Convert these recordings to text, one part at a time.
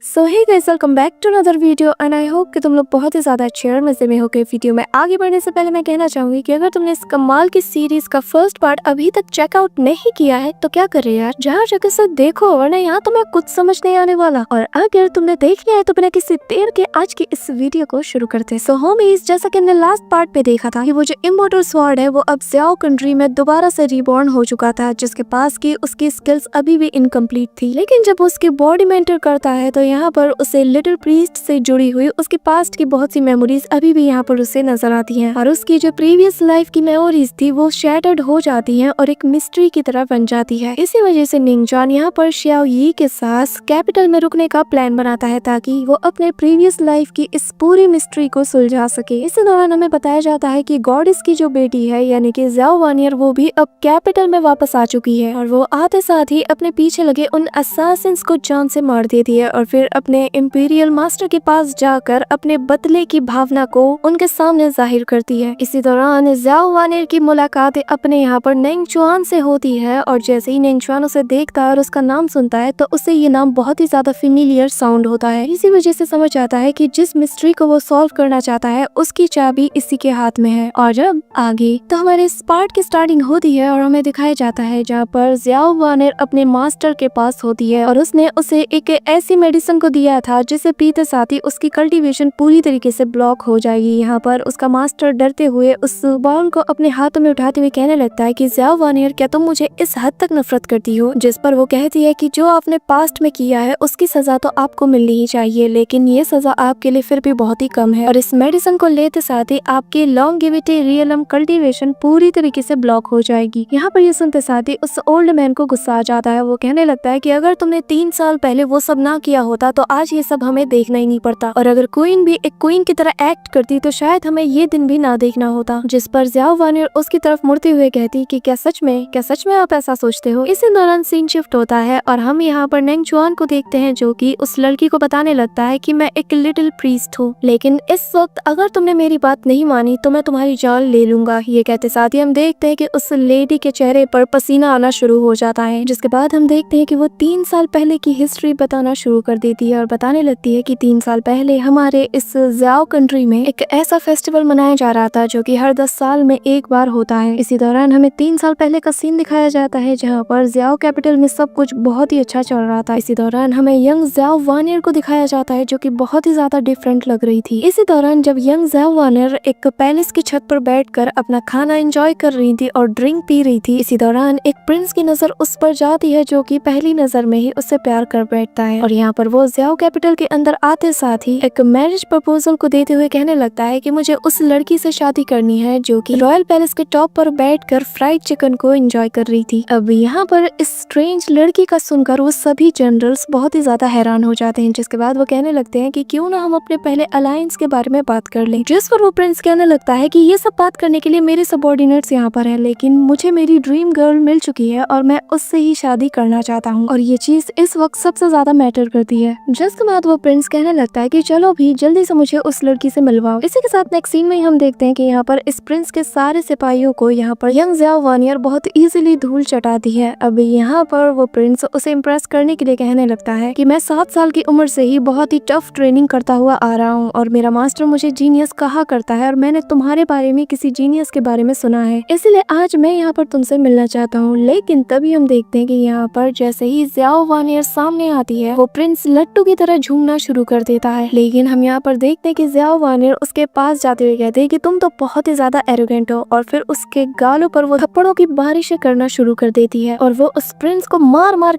So hey guys, welcome back to another video and I hope कि तुम लोग बहुत ही ज्यादा अच्छे और मजे में हो गए। वीडियो में आगे बढ़ने से पहले मैं कहना चाहूंगी कि अगर तुमने इस कमाल की सीरीज का फर्स्ट पार्ट अभी तक चेकआउट नहीं किया है तो क्या कर रहे हो यार, जहाँ जगह से देखो, वरना यहाँ तुम्हें कुछ समझ नहीं आने वाला। और अगर तुमने देख लिया है तो बिना किसी देर के आज की इस वीडियो को शुरू करते हैं। सो होमीज, जैसा कि हमने लास्ट पार्ट पे देखा था कि वो जो इमॉर्टल स्वॉर्ड है वो अब ज़्याओ कंट्री में दोबारा से रिबॉर्न हो चुका था, जिसके पास की उसकी स्किल्स अभी भी इनकम्प्लीट थी। लेकिन जब उसकी बॉडी में एंटर करता है तो यहाँ पर उसे लिटिल प्रीस्ट से जुड़ी हुई उसके पास्ट की बहुत सी मेमोरीज अभी भी यहाँ पर उसे नजर आती हैं और उसकी जो प्रीवियस लाइफ की मेमोरीज थी वो शैटर्ड हो जाती हैं और एक मिस्ट्री की तरह बन जाती है। इसी वजह से निंगचुआन यहाँ पर शियाओ यी के साथ कैपिटल में रुकने का प्लान बनाता है ताकि वो अपने प्रीवियस लाइफ की इस पूरी मिस्ट्री को सुलझा सके। इस दौरान हमें बताया जाता है कि गॉडेस की जो बेटी है यानी कि ज़्याओ वानियर वो भी अब कैपिटल में वापस आ चुकी है और वो आते साथ ही अपने पीछे लगे उन असासिन्स को जान से मार देती है और फिर अपने इंपीरियल मास्टर के पास जाकर अपने बदले की भावना को उनके सामने जाहिर करती है। इसी दौरान ज़्याओ वानियर की मुलाकात अपने यहाँ पर निंगचुआन से होती है और जैसे ही निंगचुआन उसे देखता है और उसका नाम सुनता है तो उसे ये नाम बहुत ही ज्यादा फेमिलियर साउंड होता है। इसी वजह से समझ आता है कि जिस मिस्ट्री को वो सॉल्व करना चाहता है उसकी चाबी इसी के हाथ में है। और जब आगे तो हमारे इस पार्ट की स्टार्टिंग होती है और हमें दिखाया जाता है जहाँ पर ज़्याओ वानियर अपने मास्टर के पास होती है और उसने उसे एक ऐसी मेडिसिन को दिया था जिसे पीते साथ ही उसकी कल्टीवेशन पूरी तरीके से ब्लॉक हो जाएगी। यहाँ पर उसका मास्टर डरते हुए उस बाउल को अपने हाथों में उठाते हुए कहने लगता है कि ज़्याओ वानियर, क्या तुम मुझे इस हद तक नफरत करती हो? जिस पर वो कहती है कि जो आपने पास्ट में किया है उसकी सजा तो आपको मिलनी ही चाहिए, लेकिन ये सजा आपके लिए फिर भी बहुत ही कम है। और इस मेडिसिन को लेते साथ ही आपकी लॉन्गेविटी रियलम कल्टीवेशन पूरी तरीके से ब्लॉक हो जाएगी। यहाँ पर ये सुनते साथ ही उस ओल्ड मैन को गुस्सा आ जाता है। वो कहने लगता है कि अगर तुमने 3 साल पहले वो सब ना किया होता तो आज ये सब हमें देखना ही नहीं पड़ता, और अगर क्वीन भी एक क्वीन की तरह एक्ट करती तो शायद हमें ये दिन भी ना देखना होता। जिस पर ज़्याओ वानियर उसकी तरफ मुड़ते हुए कहती कि क्या सच में आप ऐसा सोचते हो? इसी दौरान सीन शिफ्ट होता है और हम यहाँ पर निंगचुआन को देखते हैं जो कि उस लड़की को बताने लगता है कि मैं एक लिटिल प्रीस्ट हूँ, लेकिन इस वक्त अगर तुमने मेरी बात नहीं मानी तो मैं तुम्हारी जान ले लूंगा। ये कहते साथ ही हम देखते हैं कि उस लेडी के चेहरे पर पसीना आना शुरू हो जाता है, जिसके बाद हम देखते हैं कि वो 3 साल पहले की हिस्ट्री बताना शुरू कर देती है और बताने लगती है कि 3 साल पहले हमारे इस ज़्याओ कंट्री में एक ऐसा फेस्टिवल मनाया जा रहा था जो कि हर 10 साल में एक बार होता है। इसी दौरान हमें 3 साल पहले का सीन दिखाया जाता है जहाँ पर ज़्याओ कैपिटल में सब कुछ बहुत ही अच्छा चल रहा था। इसी दौरान हमें यंग ज़्याओ वानियर को दिखाया जाता है जो कि बहुत ही ज्यादा डिफरेंट लग रही थी। इसी दौरान जब यंग ज़्याओ वानियर एक पैलेस की छत पर बैठकर अपना खाना एंजॉय कर रही थी और ड्रिंक पी रही थी, इसी दौरान एक प्रिंस की नजर उस पर जाती है जो कि पहली नजर में ही उससे प्यार कर बैठता है और यहाँ पर वो ज़्याओ कैपिटल के अंदर आते साथ ही एक मैरिज प्रपोजल को देते हुए कहने लगता है कि मुझे उस लड़की से शादी करनी है जो कि रॉयल पैलेस के टॉप पर बैठकर फ्राइड चिकन को एंजॉय कर रही थी। अब यहाँ पर इस स्ट्रेंज लड़की का सुनकर वो सभी जनरल्स बहुत ही ज्यादा हैरान हो जाते हैं, जिसके बाद वो कहने लगते हैं कि क्यों ना हम अपने पहले अलायंस के बारे में बात कर लें। जिस पर वो प्रिंस कहने लगता है कि ये सब बात करने के लिए मेरे सबऑर्डिनेट्स यहाँ पर हैं, लेकिन मुझे मेरी ड्रीम गर्ल मिल चुकी है और मैं उससे ही शादी करना चाहता हूँ और ये चीज इस वक्त सबसे ज्यादा मैटर करती है। जिसके बाद वो प्रिंस कहने लगता है कि चलो भी जल्दी से मुझे उस लड़की से मिलवाओ। इसी के साथ नेक्स्ट सीन में हम देखते हैं कि यहाँ पर इस प्रिंस के सारे सिपाहियों को यहाँ पर यंग ज़्याओ वानियर बहुत इजीली धूल चटाती है। अब यहाँ पर वो प्रिंस उसे इम्प्रेस करने के लिए कहने लगता है कि मैं 7 साल की उम्र से ही बहुत ही टफ ट्रेनिंग करता हुआ आ रहा हूँ और मेरा मास्टर मुझे जीनियस कहा करता है और मैंने तुम्हारे बारे में किसी जीनियस के बारे में सुना है, इसलिए आज मैं यहाँ पर तुमसे मिलना चाहता हूँ। लेकिन तभी हम देखते हैं कि यहाँ पर जैसे ही ज़्याओ वानियर सामने आती है वो प्रिंस लट्टू की तरह झूमना शुरू कर देता है। लेकिन हम यहाँ पर देखते हैं कि ज़्याओ वानियर उसके पास जाते हुए कहते हैं कि तुम तो बहुत ही ज्यादा एरोगेंट हो और फिर उसके गालों पर वो थप्पड़ों की बारिशें करना शुरू कर देती है और वो उस प्रिंस को मार मार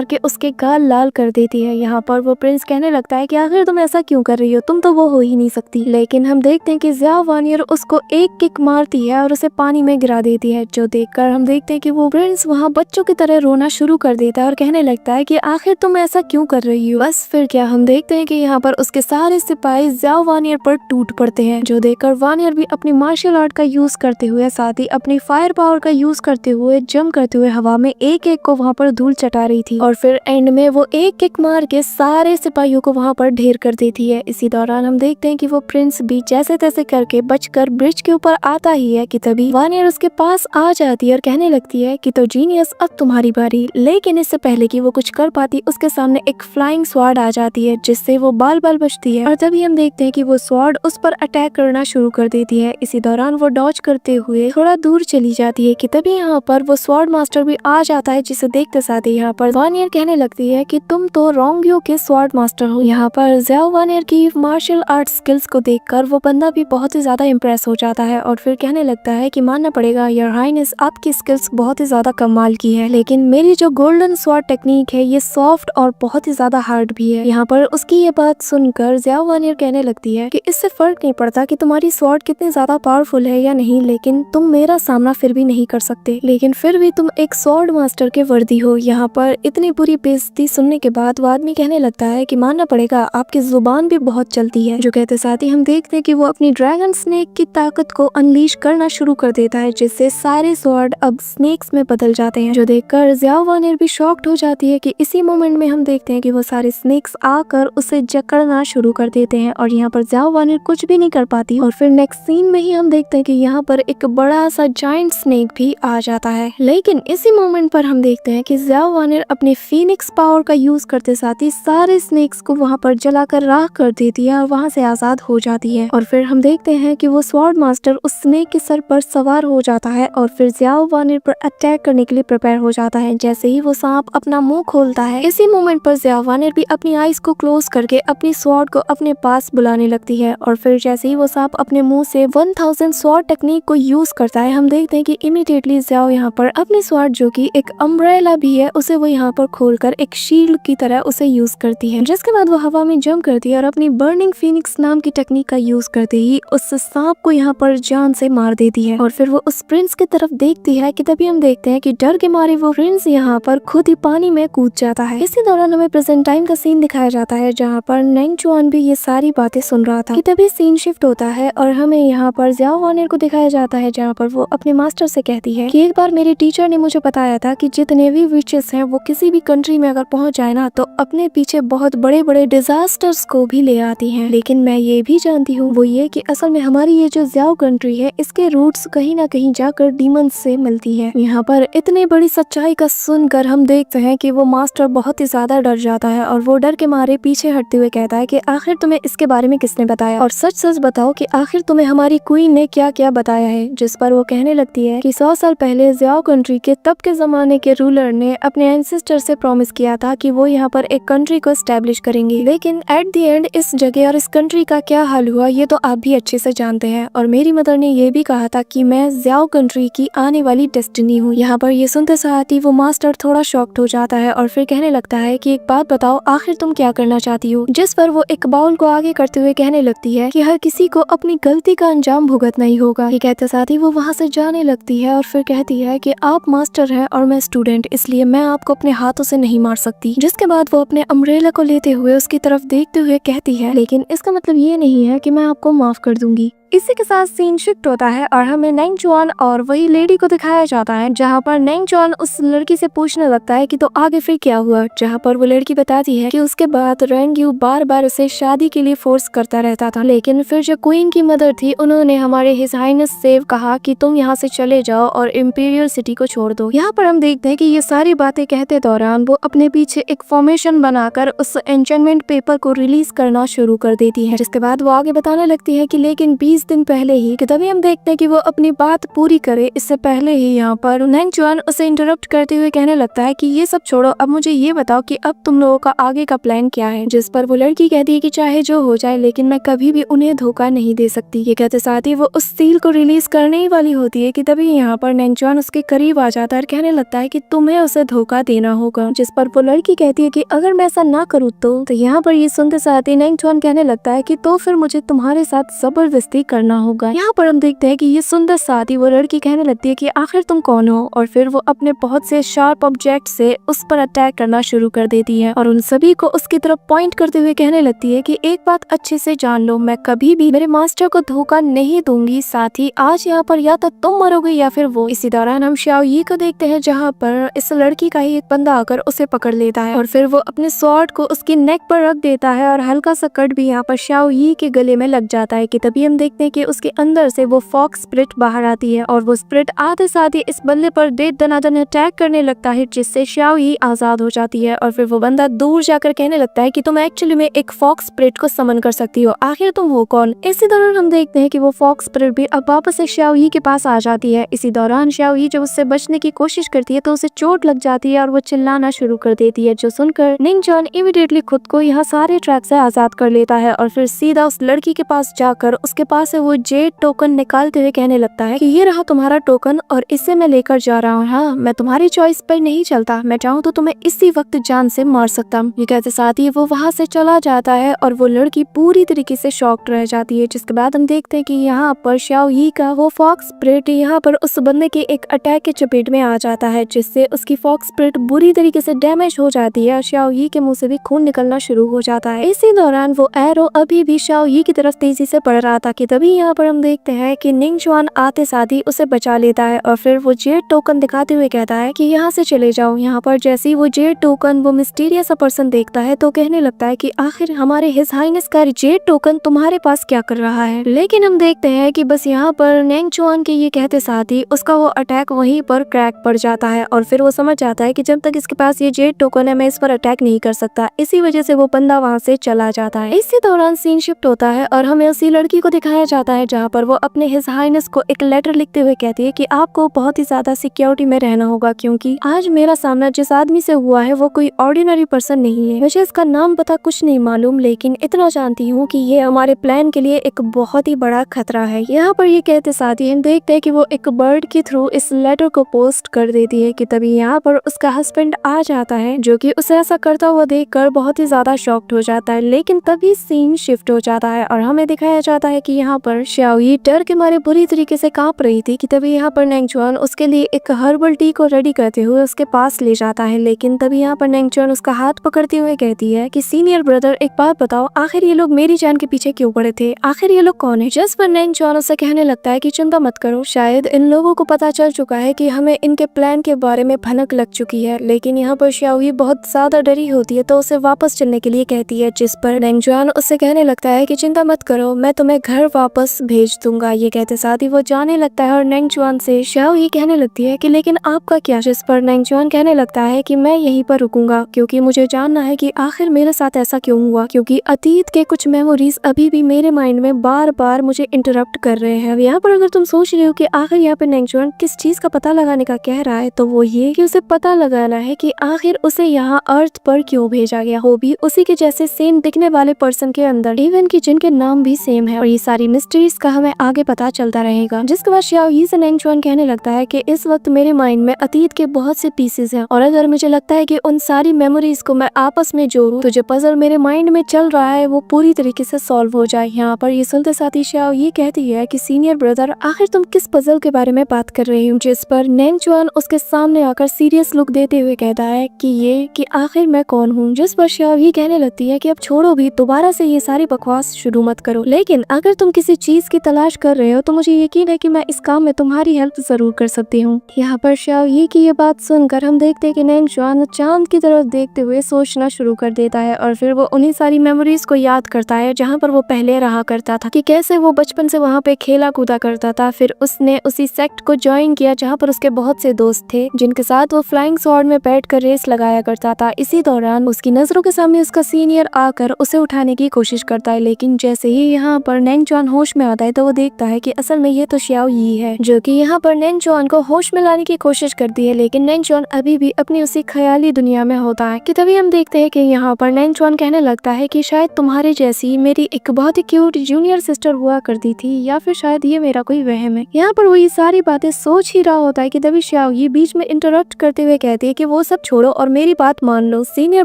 के उसके गाल लाल कर देती है। यहाँ पर वो प्रिंस कहने लगता है कि आखिर तुम ऐसा क्यों कर रही हो, तुम तो वो हो ही नहीं सकती। लेकिन हम देखते हैं कि ज़्याओ वानियर उसको एक किक मारती है और उसे पानी में गिरा देती है, जो देखकर हम देखते हैं कि वो प्रिंस वहाँ बच्चों की तरह रोना शुरू कर देता है और कहने लगता है कि आखिर तुम ऐसा क्यों कर रही हो। बस फिर क्या, हम देखते हैं कि यहाँ पर उसके सारे सिपाही ज़्याओ वानियर पर टूट पड़ते हैं, जो देखकर वानियर भी अपनी मार्शल आर्ट का यूज करते हुए साथ ही अपनी फायर पावर का यूज करते हुए जंप करते हुए हवा में एक एक को वहाँ पर धूल चटा रही थी और फिर एंड में वो एक किक मार के सारे सिपाहियों को वहाँ पर ढेर कर देती है। इसी दौरान हम देखते हैं कि वो प्रिंस भी जैसे तैसे करके बचकर ब्रिज के ऊपर आता ही है कि तभी वानियर उसके पास आ जाती है और कहने लगती है कि तो जीनियस अब तुम्हारी बारी। लेकिन इससे पहले कि वो कुछ कर पाती उसके सामने एक फ्लाइंग फ्लाइंग स्वॉर्ड आ जाती है जिससे वो बाल बाल बचती है और तभी हम देखते हैं कि वो स्वॉर्ड उस पर अटैक करना शुरू कर देती है। इसी दौरान वो डॉज करते हुए थोड़ा दूर चली जाती है कि तभी यहाँ पर वो स्वॉर्ड मास्टर भी आ जाता है, जिसे देखते साथ ही यहाँ पर वानियर कहने लगती है कि तुम तो रोंगियो के स्वॉर्ड मास्टर हो। यहाँ पर ज़्याओ वानियर की मार्शल आर्ट स्किल्स को देखकर वो बंदा भी बहुत ही ज्यादा इम्प्रेस हो जाता है और फिर कहने लगता है कि मानना पड़ेगा योर हाइनेस, आपकी स्किल्स बहुत ही ज्यादा कमाल की है, लेकिन मेरी जो गोल्डन स्वॉर्ड टेक्निक है ये सॉफ्ट और बहुत ही ज्यादा हार्ड भी है। यहाँ पर उसकी ये बात सुनकर ज़्याओ वानियर कहने लगती है कि इससे फर्क नहीं पड़ता कि तुम्हारी स्वॉर्ड कितनी ज्यादा पावरफुल है या नहीं, लेकिन तुम मेरा सामना फिर भी नहीं कर सकते, लेकिन फिर भी तुम एक स्वॉर्ड मास्टर के वर्दी हो। यहाँ पर इतनी बुरी बेइज्जती सुनने के बाद वो आदमी कहने लगता है कि मानना पड़ेगा आपकी जुबान भी बहुत चलती है। जो कहते साथ ही हम देखते हैं कि वो अपनी ड्रैगन स्नेक की ताकत को अनलीश करना शुरू कर देता है, जिससे सारे स्वॉर्ड अब स्नेक्स में बदल जाते हैं। जो देखकर ज़्याओ वानियर भी शॉक्ड हो जाती है कि इसी मोमेंट में हम देखते हैं कि वो सारे स्नेक्स आकर उसे जकड़ना शुरू कर देते हैं और यहाँ पर ज़्याओ वानियर कुछ भी नहीं कर पाती। और फिर नेक्स्ट सीन में ही हम देखते हैं कि यहाँ पर एक बड़ा सा जायंट स्नेक भी आ जाता है, लेकिन इसी मोमेंट पर हम देखते हैं कि ज़्याओ वानियर अपने फीनिक्स पावर का यूज करते साथ ही सारे स्नेक्स को वहाँ पर जलाकर राख कर देती है और वहाँ से आजाद हो जाती है। और फिर हम देखते हैं कि वो स्वॉर्ड मास्टर उस स्नेक के सर पर सवार हो जाता है और फिर ज़्याओ वानियर पर अटैक करने के लिए प्रिपेयर हो जाता है। जैसे ही वो सांप अपना मुंह खोलता है, इसी मोमेंट पर ज़्याओ वानियर भी अपनी आईज को क्लोज करके अपनी स्वॉर्ड को अपने पास बुलाने लगती है और फिर जैसे ही वो सांप अपने मुंह से 1000 स्वॉर्ड टेक्निक को यूज करता है, हम देखते हैं कि इमीडिएटली ज़्याओ यहाँ पर अपनी स्वॉर्ड जो कि एक अम्ब्रेला भी है उसे वो यहाँ पर खोलकर एक शील्ड की तरह उसे यूज करती है, जिसके बाद वो हवा में जंप करती है और अपनी बर्निंग फीनिक्स नाम की टेक्निक का यूज करते ही उस सांप को यहाँ पर जान से मार देती है। और फिर वो उस प्रिंस की तरफ देखती है कि तभी हम देखते हैं कि डर के मारे वो प्रिंस यहाँ पर खुद ही पानी में कूद जाता है। इसी दौरान हमें प्रेजेंट टाइम का सीन दिखाया जाता है जहाँ पर नांगचुआन भी ये सारी बातें सुन रहा था कि तभी सीन शिफ्ट होता है और हमें यहाँ पर ज़्याओ वानियर को दिखाया जाता है जहाँ पर वो अपने मास्टर से कहती है कि एक बार मेरे टीचर ने मुझे बताया था कि जितने भी विचेस हैं वो किसी भी कंट्री में अगर पहुंच जाए ना तो अपने पीछे बहुत बड़े बड़े डिजास्टर्स को भी ले आती हैं, लेकिन मैं ये भी जानती हूँ वो ये कि असल में हमारी ये जो ज़्याओ कंट्री है इसके रूट्स कहीं ना कहीं जाकर डीमंस से मिलती है। यहाँ पर इतनी बड़ी सच्चाई का सुनकर हम देखते हैं कि वो मास्टर बहुत ही ज्यादा डर जाता है और वो डर के मारे पीछे हटते हुए कहता है कि आखिर तुम्हें इसके बारे में किसने बताया और सच सच बताओ कि आखिर तुम्हें हमारी क्वीन ने क्या क्या बताया है। जिस पर वो कहने लगती है कि 100 साल पहले ज़्याओ कंट्री के तब के जमाने के रूलर ने अपने एंसेस्टर से प्रॉमिस किया था कि वो यहाँ पर एक कंट्री को एस्टेब्लिश करेंगे, लेकिन एट द एंड इस जगह और इस कंट्री का क्या हाल हुआ ये तो आप भी अच्छे से जानते हैं। और मेरी मदर ने ये भी कहा था कि मैं ज़्याओ कंट्री की आने वाली डेस्टिनी हूँ। यहाँ पर ये सुनते साथ ही वो मास्टर थोड़ा शॉक्ड हो जाता है और फिर कहने लगता है कि एक बात बताओ आखिर तुम क्या करना चाहती हो। जिस पर वो एक बाउल को आगे करते हुए कहने लगती है कि हर किसी को अपनी गलती का अंजाम भुगतना ही होगा। ये कहते साथ ही वो वहाँ से जाने लगती है और फिर कहती है कि आप मास्टर हैं और मैं स्टूडेंट, इसलिए मैं आपको अपने हाथों से नहीं मार सकती। जिसके बाद वो अपने अम्ब्रेला को लेते हुए उसकी तरफ देखते हुए कहती है लेकिन इसका मतलब ये नहीं है कि मैं आपको माफ कर दूंगी। इसी के साथ सीन शिफ्ट होता है और हमें नांगचुआन और वही लेडी को दिखाया जाता है जहाँ पर नांगचुआन उस लड़की से पूछने लगता है कि तो आगे फिर क्या हुआ, जहाँ पर वो लड़की बताती है कि उसके बाद रेंग्यू बार बार उसे शादी के लिए फोर्स करता रहता था, लेकिन फिर जो क्वीन की मदर थी उन्होंने हमारे हिज हाइनेस से कहा कि तुम यहाँ से चले जाओ और इम्पीरियल सिटी को छोड़ दो। यहाँ पर हम देखते हैं कि ये सारी बातें कहते दौरान वो अपने पीछे एक फॉर्मेशन बनाकर उस एन्चेंटमेंट पेपर को रिलीज करना शुरू कर देती है, जिसके बाद वो आगे बताने लगती है कि लेकिन 20 दिन पहले ही कि तभी हम देखते हैं कि वो अपनी बात पूरी करे इससे पहले ही यहाँ पर नांगचुआन उसे इंटरप्ट करते हुए कहने लगता है कि ये सब छोड़ो, अब मुझे ये बताओ कि अब तुम लोगों का आगे का प्लान क्या है। जिस पर वो लड़की कहती है कि चाहे जो हो जाए लेकिन मैं कभी भी उन्हें धोखा नहीं दे सकती। ये कहते साथ ही वो उस सील को रिलीज करने ही वाली होती है कि तभी यहाँ पर नांगचुआन उसके करीब आ जाता है और कहने लगता है कि तुम्हें उसे धोखा देना होगा। जिस पर वो लड़की कहती है कि अगर मैं ऐसा ना करूँ तो यहाँ पर ये सुनते साथ ही नांगचुआन कहने लगता है कि तो फिर मुझे तुम्हारे साथ जबरदस्ती करना होगा। यहाँ पर हम देखते हैं कि ये सुंदर साथी वो लड़की कहने लगती है कि आखिर तुम कौन हो, और फिर वो अपने बहुत से शार्प ऑब्जेक्ट से उस पर अटैक करना शुरू कर देती है और उन सभी को उसकी तरफ पॉइंट करते हुए कहने लगती है कि एक बात अच्छे से जान लो, मैं कभी भी मेरे मास्टर को धोखा नहीं दूंगी, साथ ही आज यहाँ पर या तो तुम मरोगे या फिर वो। इसी दौरान हम शाओ यी को देखते हैं जहाँ पर इस लड़की का ही एक बंदा आकर उसे पकड़ लेता है और फिर वो अपने स्वॉर्ड को उसकी नेक पर रख देता है और हल्का सा कट भी यहाँ पर शाओ यी के गले में लग जाता है कि तभी हम देखते देखते हैं कि उसके अंदर से वो फॉक्स स्पिरिट बाहर आती है और वो स्पिरिट आते साथ ही इस बंदे पर दे दनादन अटैक करने लगता है, जिससे शाओ ही आजाद हो जाती है। और फिर वो बंदा दूर जाकर कहने लगता है कि तुम एक्चुअली में एक फॉक्स स्पिरिट को समन कर सकती हो, आखिर तुम हो कौन। इसी दौरान हम देखते हैं कि वो फॉक्स स्पिरिट भी अब वापस से शाओ ही के पास आ जाती है। इसी दौरान शाओ ही जब उससे बचने की कोशिश करती है तो उसे चोट लग जाती है और वो चिल्लाना शुरू कर देती है, जो सुनकर निंग जॉन इमीडिएटली खुद को यहाँ सारे ट्रैप से आजाद कर लेता है और फिर सीधा उस लड़की के पास जाकर उसके पास से वो जेड टोकन निकालते हुए कहने लगता है कि ये रहा तुम्हारा टोकन और इससे मैं लेकर जा रहा हूँ। हाँ, मैं तुम्हारी चॉइस पर नहीं चलता, मैं चाहूँ तो तुम्हें इसी वक्त जान से मार सकता हूँ। ये कहते साथ ही वो वहाँ से चला जाता है और वो लड़की पूरी तरीके से शॉक्ड रह जाती है। जिसके बाद हम देखते हैं कि यहाँ पर शाओ ही का वो फॉक्स स्पिरिट यहाँ पर उस बंदे के एक अटैक के चपेट में आ जाता है, जिससे उसकी फॉक्स स्पिरिट बुरी तरीके से डैमेज हो जाती है और शाओ ही के मुंह से भी खून निकलना शुरू हो जाता है। इसी दौरान वो एरो अभी भी शाओ ही की तरफ तेजी से बढ़ रहा था कि तभी यहाँ पर हम देखते हैं कि निंग जॉन आते साथ ही उसे बचा लेता है और फिर वो जेड टोकन दिखाते हुए कहता है कि यहाँ से चले जाओ। यहाँ पर जैसे ही वो जेड टोकन वो मिस्टीरियस सा पर्सन देखता है तो कहने लगता है कि आखिर हमारे हिज हाइनेस का जेड टोकन तुम्हारे पास क्या कर रहा है। लेकिन हम देखते हैं कि बस यहाँ पर निंग जॉन के ये कहते साथ ही उसका वो अटैक वहीं पर क्रैक पड़ जाता है और फिर वो समझ जाता है कि जब तक इसके पास ये जेड टोकन है मैं इस पर अटैक नहीं कर सकता। इसी वजह से वो बंदा वहाँ से चला जाता है। इसी दौरान सीन शिफ्ट होता है और हमें उसी लड़की को दिखाया जाता है जहाँ पर वो अपने हिज हाइनेस को एक लेटर लिखते हुए कहती है कि आपको बहुत ही ज्यादा सिक्योरिटी में रहना होगा, क्योंकि आज मेरा सामना जिस आदमी से हुआ है वो कोई ऑर्डिनरी पर्सन नहीं है। मुझे इसका नाम पता कुछ नहीं मालूम, लेकिन इतना जानती हूँ कि ये हमारे प्लान के लिए एक बहुत ही बड़ा खतरा है। यहाँ पर ये कहते साथ ही हम देखते हैं कि वो एक बर्ड के थ्रू इस लेटर को पोस्ट कर देती है कि तभी यहाँ पर उसका हस्बैंड आ जाता है, जो कि उसे ऐसा करता हुआ देखकर बहुत ही ज्यादा शॉक्ड हो जाता है। लेकिन तभी सीन शिफ्ट हो जाता है और हमें दिखाया जाता है कि यहाँ पर शाओ ही डर के मारे बुरी तरीके से कांप रही थी कि तभी यहाँ पर निंग जॉन उसके लिए एक हर्बल टी को रेडी करते हुए उसके पास ले जाता है। लेकिन तभी यहाँ पर निंग जॉन उसका हाथ पकड़ते हुए कहती है कि सीनियर ब्रदर एक बात बताओ, आखिर ये लोग मेरी जान के पीछे क्यों पड़े थे, आखिर ये लोग कौन है। जिस पर निंग जॉन उससे कहने लगता है कि चिंता मत करो, शायद इन लोगों को पता चल चुका है कि हमें इनके प्लान के बारे में भनक लग चुकी है। लेकिन यहाँ पर शाओ ही बहुत ज्यादा डरी होती है तो उसे वापस चलने के लिए कहती है, जिस पर निंग जॉन उससे कहने लगता है कि चिंता मत करो, मैं तुम्हें घर वापस भेज दूंगा। ये कहते साथ ही वो जाने लगता है और निंग जॉन से शाओ ही कहने लगती है कि लेकिन आपका क्या। जिस पर निंग जॉन कहने लगता है कि मैं यहीं पर रुकूंगा क्योंकि मुझे जानना है कि आखिर मेरे साथ ऐसा क्यों हुआ, क्योंकि अतीत के कुछ मेमोरीज अभी भी मेरे माइंड में बार बार मुझे इंटरप्ट कर रहे हैं। यहाँ पर अगर तुम सोच रहे हो कि आखिर यहाँ पे निंग जॉन किस चीज का पता लगाने का कह रहा है, तो वो ये कि उसे पता लगाना है कि आखिर उसे यहाँ अर्थ पर क्यों भेजा गया, वो भी उसी के जैसे सेम दिखने वाले पर्सन के अंदर, इवन कि जिनके नाम भी सेम है। और ये सारी मिस्ट्रीज का हमें आगे पता चलता रहेगा। जिसके बाद शाओ ही से निंग जॉन कहने लगता है कि इस वक्त मेरे माइंड में अतीत के बहुत से पीसेस हैं और अगर मुझे लगता है कि उन सारी मेमोरीज को मैं आपस में जोड़ूं तो जो पजल मेरे माइंड में चल रहा है वो पूरी तरीके से सॉल्व हो जाए। यहाँ पर ये सुनते साथ ही शाओ ये कहती है कि सीनियर ब्रदर आखिर तुम किस पजल के बारे में बात कर रही हो। जिस पर निंग जॉन उसके सामने आकर सीरियस लुक देते हुए कहता है कि आखिर मैं कौन हूँ। जिस पर शाओ ये कहने लगती है कि अब छोड़ो भी, दोबारा से ये सारी बकवास शुरू मत करो, लेकिन अगर तुम किसी चीज की तलाश कर रहे हो तो मुझे यकीन है कि मैं इस काम में तुम्हारी हेल्प जरूर कर सकती हूँ। यहाँ पर शाओ ही की ये बात सुनकर हम देखते हैं कि निंग जॉन चांद की तरफ देखते हुए सोचना शुरू कर देता है और फिर वो उन्हीं सारी मेमोरीज को याद करता है जहाँ पर वो पहले रहा करता था, कि कैसे वो बचपन से वहाँ पे खेला कूदा करता था। फिर उसने उसी सेक्ट को ज्वाइन किया जहाँ पर उसके बहुत से दोस्त थे जिनके साथ वो फ्लाइंग स्वॉर्ड में बैठकर रेस लगाया करता था। इसी दौरान उसकी नजरों के सामने उसका सीनियर आकर उसे उठाने की कोशिश करता है, लेकिन जैसे ही यहाँ पर निंग जॉन होश में आता है तो वो देखता है कि असल में ये तो शाओ ही है, जो कि यहाँ पर निंग जॉन को होश में लाने की कोशिश करती है। लेकिन निंग जॉन अभी भी अपनी उसी ख्याली दुनिया में होता है कि तभी हम देखते हैं कि यहाँ पर निंग जॉन कहने लगता है कि शायद तुम्हारे जैसी मेरी एक बहुत ही क्यूट जूनियर सिस्टर हुआ करती थी, या फिर शायद ये मेरा कोई वहम है। यहाँ पर वो ये सारी बातें सोच ही रहा होता है कि तभी शाओ ये बीच में इंटरप्ट करते हुए कहती है कि वो सब छोड़ो और मेरी बात मान लो। सीनियर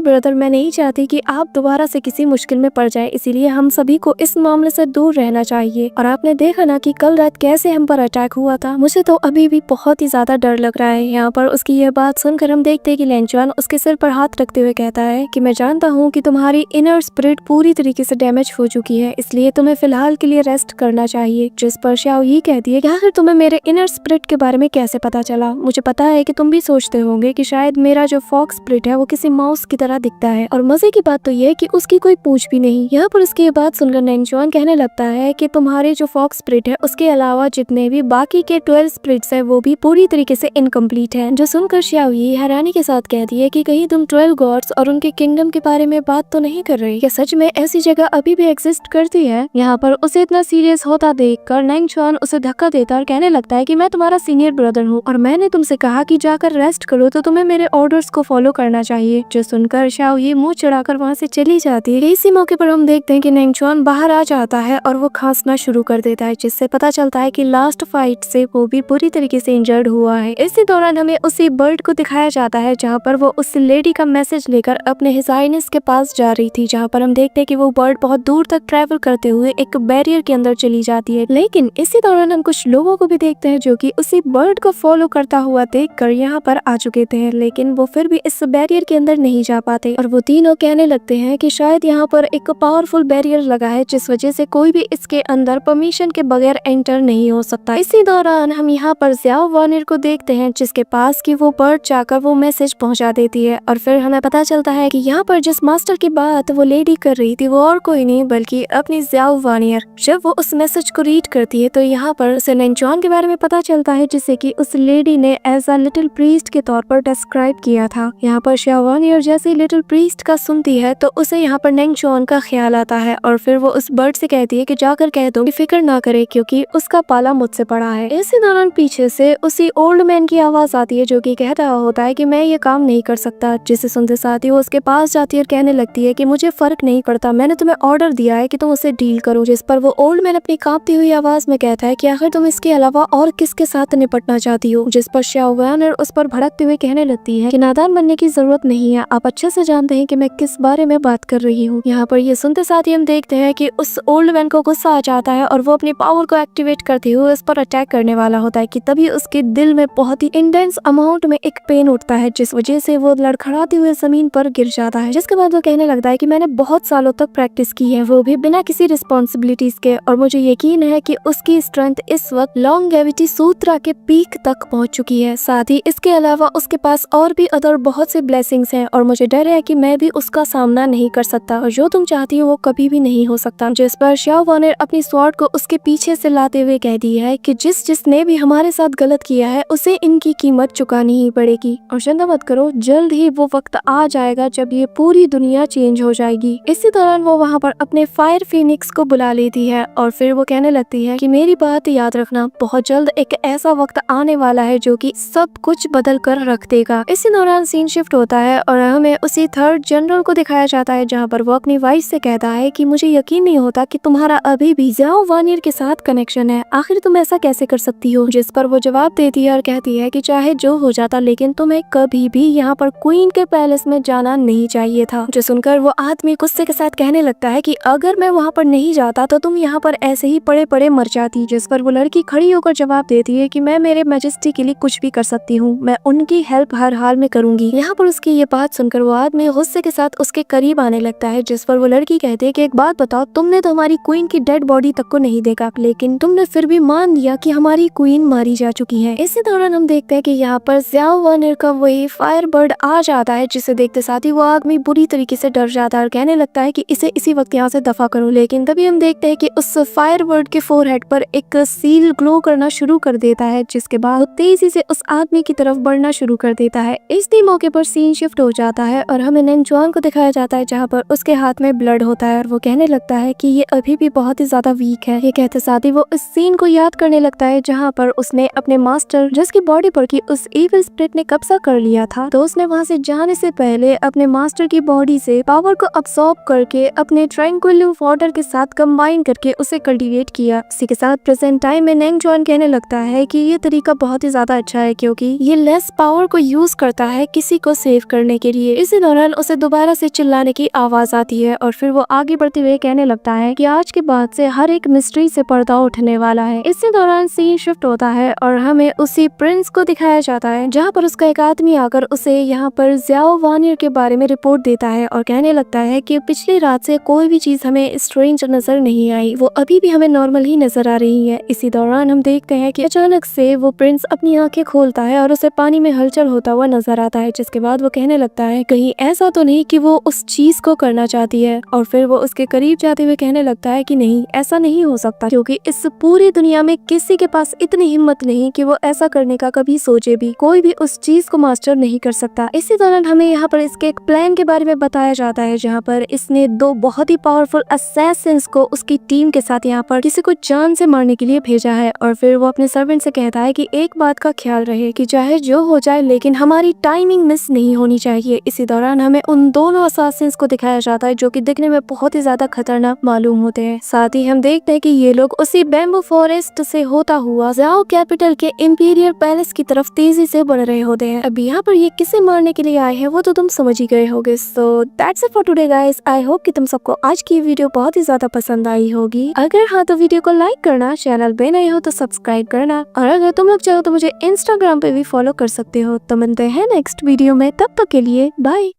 ब्रदर, मैं नहीं चाहती कि आप दोबारा से किसी मुश्किल में पड़ जाए, इसीलिए हम सभी को इस मामले से दूर रहना चाहिए। और आपने देखा ना कि कल रात कैसे हम पर अटैक हुआ था, मुझे तो अभी भी बहुत ही ज्यादा डर लग रहा है। यहाँ पर उसकी यह बात सुनकर हम देखते हैं कि निंग जॉन उसके सिर पर हाथ रखते हुए कहता है कि मैं जानता हूँ कि तुम्हारी इनर स्पिरिट पूरी तरीके से डैमेज हो चुकी है, इसलिए तुम्हें फिलहाल के लिए रेस्ट करना चाहिए। जिस पर शाओ ये कहती है कि आखिर तुम्हें मेरे इनर स्पिरिट के बारे में कैसे पता चला। मुझे पता है कि तुम भी सोचते होंगे कि शायद मेरा जो फॉक्स स्पिरिट है वो किसी माउस की तरह दिखता है, और मजे की बात तो ये है कि उसकी कोई पूंछ भी नहीं। यहाँ पर उसकी ये बात सुनकर निंग जॉन कहने लगता है कि कि तुम्हारे जो फॉक्स स्पिरिट है उसके अलावा जितने भी बाकी के 12 स्पिरिट्स है वो भी पूरी तरीके से इनकम्प्लीट है। जो सुनकर श्याओ ये हैरानी के साथ कहती है कि कहीं तुम 12 गॉड्स और उनके किंगडम के बारे में बात तो नहीं कर रही? क्या सच में ऐसी जगह अभी भी एग्जिस्ट करती है? यहाँ पर उसे इतना सीरियस होता देखकर नैंग चुआन उसे धक्का देता और कहने लगता है कि मैं तुम्हारा सीनियर ब्रदर हूँ और मैंने तुमसे कहा कि जाकर रेस्ट करो, तो तुम्हें मेरे ऑर्डर्स को फॉलो करना चाहिए। जो सुनकर श्याओ ये मुंह चढ़ाकर वहाँ से चली जाती है। इसी मौके पर हम देखते हैं कि नैंग चुआन बाहर आ जाता है और वो खांसना शुरू कर देता है, जिससे पता चलता है कि लास्ट फाइट से वो भी पूरी तरीके से इंजर्ड हुआ है। इसी दौरान हमें उसी बर्ड को दिखाया जाता है जहाँ पर वो उस लेडी का मैसेज लेकर अपने हिज हाइनेस के पास जा रही थी, जहाँ पर हम देखते हैं कि वो बर्ड बहुत दूर तक ट्रैवल करते हुए एक बैरियर के अंदर चली जाती है। लेकिन इसी दौरान हम कुछ लोगों को भी देखते हैं जो कि उसी बर्ड को फॉलो करता हुआ देखकर यहाँ पर आ चुके थे, लेकिन वो फिर भी इस बैरियर के अंदर नहीं जा पाते और वो तीनों कहने लगते हैं कि शायद यहाँ पर एक पावरफुल बैरियर लगा है जिस वजह से कोई भी इसके अंदर परमिशन के बगैर एंटर नहीं हो सकता। इसी दौरान हम यहाँ पर ज़्याओ वानियर को देखते हैं जिसके पास की वो बर्ड जाकर वो मैसेज पहुँचा देती है और फिर हमें पता चलता है कि यहाँ पर जिस मास्टर की बात वो लेडी कर रही थी वो और कोई नहीं बल्कि अपनी ज़्याओ वानियर। जब वो उस मैसेज को रीड करती है तो यहाँ पर उसे नैंग चुआन के बारे में पता चलता है जिसे कि उस लेडी ने एज अ लिटिल प्रीस्ट के तौर पर डिस्क्राइब किया था। यहाँ पर श्याओ वानियर जैसे लिटिल प्रीस्ट का सुनती है तो उसे यहाँ पर नैंग चुआन का ख्याल आता है और फिर वो उस बर्ड से कहती है कि जाकर कह दो कि फिक्र ना करे क्योंकि उसका पाला मुझसे पड़ा है। इसी दौरान पीछे से उसी ओल्ड मैन की आवाज आती है जो कि कह रहा होता है कि मैं ये काम नहीं कर सकता, जिसे सुनते साथ ही वो उसके पास जाती है और कहने लगती है कि मुझे फर्क नहीं पड़ता, मैंने तुम्हें ऑर्डर दिया है कि तुम उसे डील करो। जिस पर वो ओल्ड मैन अपनी कांपती हुई आवाज में कहता है कि आखिर तुम इसके अलावा और किसके साथ निपटना चाहती हो? जिस पर श्याओ वानियर उस पर भड़कते हुए कहने लगती है कि नादान बनने की जरूरत नहीं है, आप अच्छे से जानते हैं कि मैं किस बारे में बात कर रही हूँ। यहाँ पर ये सुनते साथ ही हम देखते हैं कि उस ओल्ड मैन को गुस्सा आ जाता है और वो अपनी पावर को एक्टिवेट करते हुए उस पर अटैक करने वाला होता है कि तभी उसके दिल में बहुत ही इंटेंस अमाउंट में एक पेन उठता है जिस वजह से वो लड़खड़ाते हुए जमीन पर गिर जाता है। जिसके बाद वो कहने लगता है कि मैंने बहुत सालों तक प्रैक्टिस की है, वो भी बिना किसी रिस्पॉन्सिबिलिटीज के, और मुझे यकीन है कि उसकी स्ट्रेंथ इस वक्त लॉन्गेविटी सूत्रा के पीक तक पहुंच चुकी है। साथ ही इसके अलावा उसके पास और भी अदर बहुत से ब्लेसिंग्स हैं और मुझे डर है कि मैं भी उसका सामना नहीं कर सकता और जो तुम चाहती हो वो कभी भी नहीं हो सकता। जिस पर श्याओ वानियर अपनी स्वॉर्ड को उसके पीछे से लाते हुए कह दी है कि जिसने भी हमारे साथ गलत किया है उसे इनकी कीमत चुकानी ही पड़ेगी और चिंता मत करो, जल्द ही वो वक्त आ जाएगा जब ये पूरी दुनिया चेंज हो जाएगी। इसी दौरान वो वहाँ पर अपने फायर फीनिक्स को बुला लेती है और फिर वो कहने लगती है कि मेरी बात याद रखना, बहुत जल्द एक ऐसा वक्त आने वाला है जो कि सब कुछ बदल कर रख देगा। इसी दौरान सीन शिफ्ट होता है और हमें उसी थर्ड जनरल को दिखाया जाता है जहाँ पर वो अपनी वाइफ से कहता है कि मुझे यकीन नहीं होता कि तुम्हारा अभी भी ज़्याओ वानियर के साथ कनेक्शन है, आखिर तुम ऐसा कैसे कर सकती हो? जिस पर वो जवाब देती है और कहती है कि चाहे जो हो जाता लेकिन तुम्हें कभी भी यहाँ पर क्वीन के पैलेस में जाना नहीं चाहिए था। जो सुनकर वो आदमी गुस्से के साथ कहने लगता है कि अगर मैं वहाँ पर नहीं जाता तो तुम यहाँ पर ऐसे ही पड़े पड़े मर जाती। जिस पर वो लड़की खड़ी होकर जवाब देती है कि मैं मेरे मैजेस्टी के लिए कुछ भी कर सकती हूँ, मैं उनकी हेल्प हर हाल में करूंगी। यहाँ पर उसकी ये बात सुनकर वो आदमी गुस्से के साथ उसके करीब आने लगता है। जिस पर वो लड़की कहती है कि एक बात बताओ, तुमने तो हमारी क्वीन की डेड बॉडी तक को नहीं देखा लेकिन तुमने फिर भी मान लिया कि हमारी क्वीन मारी जा चुकी है। इसी दौरान हम देखते हैं कि यहाँ पर ज़्याओ वानियर का वही फायर बर्ड आ जाता है जिसे देखते साथ ही वो आदमी बुरी तरीके से डर जाता है और कहने लगता है कि इसे इसी वक्त यहाँ से दफा करो। लेकिन तभी हम देखते हैं कि उस फायर बर्ड के फोरहेड पर एक सील ग्लो करना शुरू कर देता है, जिसके बाद तेजी से उस आदमी की तरफ बढ़ना शुरू कर देता है। इसी मौके पर सीन शिफ्ट हो जाता है और हमें नैंग चुआन को दिखाया जाता है जहाँ पर उसके हाथ में ब्लड होता है और वो कहने लगता है कि ये अभी भी बहुत ही ज्यादा वीक है। ये कहते साथ ही वो इस सीन को याद करने लगता है जहाँ पर उसने अपने मास्टर जिसकी बॉडी पर की उस इविल स्पिरिट ने कब्जा कर लिया था, तो उसने वहाँ से जाने से पहले अपने मास्टर की बॉडी से पावर को अब्सॉर्ब करके अपने ट्रैंक्विल वाटर के साथ कंबाइन करके उसे कल्टीवेट किया। इसी के साथ प्रेजेंट टाइम में नैंग चुआन कहने लगता है कि ये तरीका बहुत ही ज्यादा अच्छा है क्योंकि ये लेस पावर को यूज करता है किसी को सेव करने के लिए। इसी दौरान उसे दोबारा से चिल्लाने की आवाज आती है और फिर वो आगे बढ़ते हुए कहने लगता है कि आज के बाद से हर एक मिस्ट्री से पर्दा उठने वाला है। इसी दौरान सीन शिफ्ट होता है और हमें उसी प्रिंस को दिखाया जाता है जहाँ पर उसका एक आदमी आकर उसे यहाँ पर ज़्याओ वानियर के बारे में रिपोर्ट देता है और कहने लगता है कि पिछली रात से कोई भी चीज हमें स्ट्रेंज नजर नहीं आई, वो अभी भी हमें नॉर्मल ही नजर आ रही है। इसी दौरान हम देखते हैं कि अचानक से वो प्रिंस अपनी आंखें खोलता है और उसे पानी में हलचल होता हुआ नजर आता है, जिसके बाद वो कहने लगता है कहीं ऐसा तो नहीं कि वो उस चीज को करना चाहती है, और फिर वो उसके करीब जाते हुए कहने लगता है कि नहीं, ऐसा नहीं हो सकता, क्योंकि इस पूरी दुनिया में किसी के पास इतनी हिम्मत नहीं कि वो ऐसा करने का कभी सोचे भी। कोई भी उस चीज को मास्टर नहीं कर सकता। इसी दौरान हमें यहाँ पर इसके एक प्लान के बारे में बताया जाता है, जहाँ पर इसने 2 बहुत ही पावरफुल असैसिन्स को उसकी टीम के साथ यहाँ पर किसी को जान से मारने के लिए भेजा है। और फिर वो अपने सर्वेंट से कहता है कि एक बात का ख्याल रहे कि चाहे जो हो जाए, लेकिन हमारी टाइमिंग मिस नहीं होनी चाहिए। इसी दौरान हमें उन दोनों असैसिन्स को दिखाया जाता है, जो कि दिखने में बहुत ही ज्यादा खतरनाक मालूम होते हैं। साथ ही हम देखते हैं कि ये लोग उसी बैम्बू फॉरेस्ट से होता हुआ ज़ाओ कैपिटल के इंपीरियल पैलेस की तरफ तेजी से बढ़ रहे होते हैं। अब यहाँ पर ये किसे मारने के लिए आए हैं वो तो तुम समझ ही गए होगे। So that's it for today guys. I hope कि तुम सबको आज की वीडियो बहुत ही ज्यादा पसंद आई होगी। अगर हाँ तो वीडियो को लाइक करना, चैनल पे नए हो तो सब्सक्राइब करना, और अगर तुम लोग चाहो तो मुझे इंस्टाग्राम पे भी फॉलो कर सकते हो। तो मिलते हैं नेक्स्ट वीडियो में, तब तक के लिए बाय।